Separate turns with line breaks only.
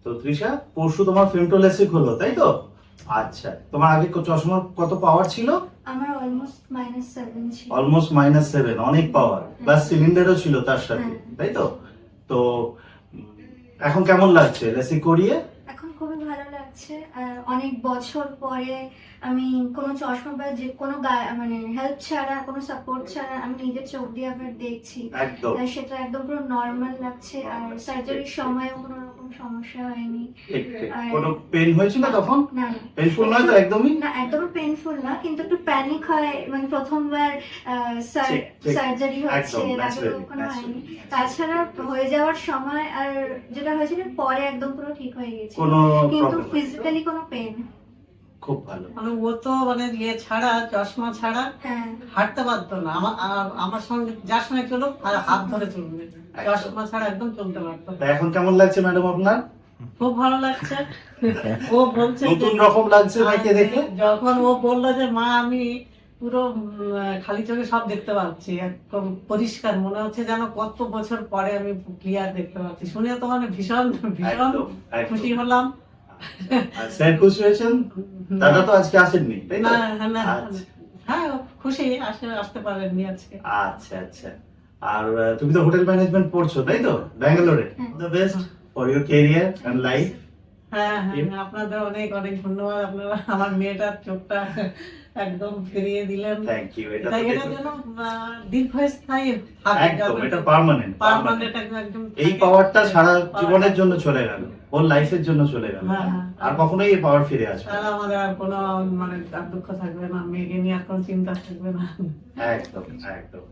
তো তৃষা পরশু তোমার ফেমটোলেসিক হলো তাই তো? আচ্ছা, তোমার আগে চশমার কত পাওয়ার ছিল?
আমার অলমোস্ট -7 ছিল।
অলমোস্ট -7, অনেক পাওয়ার, প্লাস সিলিন্ডারও ছিল তার সাথে, তাই তো? তো এখন কেমন লাগছে লেসিক করিয়ে?
এখন খুবই ভালো লাগছে। অনেক বছর পরে আমি কোনো চশমা বা যে কোনো মানে হেল্প ছাড়া, কোনো সাপোর্ট ছাড়া আমি নিজের চোখ দিয়ে আবার দেখছি।
একদম
সেটা একদম পুরো নর্মাল লাগছে। আর সার্জারির সময়ও কোনো রকম সমস্যা হয়নি।
কোনো পেন হয়েছিল তখন?
না,
পেইনফুল নয় তো একদমই?
না, একদমই পেইনফুল না, কিন্তু একটু প্যানিক হয়, মানে প্রথমবার সার্জারি হচ্ছে, তারপরে ওখানে হয়নি। তাছাড়া হয়ে যাওয়ার সময় আর যেটা হয়েছিল পরে একদম পুরো ঠিক হয়ে গেছে, কিন্তু ফিজিক্যালি কোনো পেন।
খুব ভালো।
মানে ও তো মানে ইয়ে ছাড়া, চশমা ছাড়া হাঁটতে পারতো না। আমার সঙ্গে যার সঙ্গে চলো আর হাত ধরে চলবে, চশমা ছাড়া একদম চলতে পারতো।
এখন কেমন লাগছে ম্যাডাম আপনার?
খুব ভালো লাগছে। ও বলছে
নতুন রকম লাগছে ভাইকে দেখে।
যখন ও বললো যে মা আমি পুরো খালি চোখে সব দেখতে পাচ্ছি, একদম পরিষ্কার মনে হচ্ছে যেন কত বছর পরে আমি ক্লিয়ার দেখতে পাচ্ছি, শুনে তো মানে ভীষণ ভীষণ খুশি হলাম।
স্যার খুশি হয়েছেন? দাদা তো আজকে আসেননি তাই না?
হ্যাঁ খুশি, আসতে পারেননি আজকে।
আচ্ছা আচ্ছা। আর তুমি তো হোটেল ম্যানেজমেন্ট পড়ছো তাই তো ব্যাঙ্গালোরে? The best for your career and life.
হ্যাঁ হ্যাঁ, আপনাদের অনেক অনেক ধন্যবাদ। আপনারা আমার মেয়েটার চোখটা একদম ফিরিয়ে দিলেন।
Thank you. এটা
যেন দীর্ঘস্থায়ী
একদম, এটা পার্মানেন্ট।
একদম
এই পাওয়ারটা সারা জীবনের জন্য চলে গেল, হোল লাইফের জন্য চলে গেল, আর কখনোই এই পাওয়ার ফিরে আসবে না।
তাহলে আমাদের আর কোনো মানে দুঃখ থাকবে না, মেয়েকে নিয়ে আর কোনো চিন্তা থাকবে না।
একদম একদম।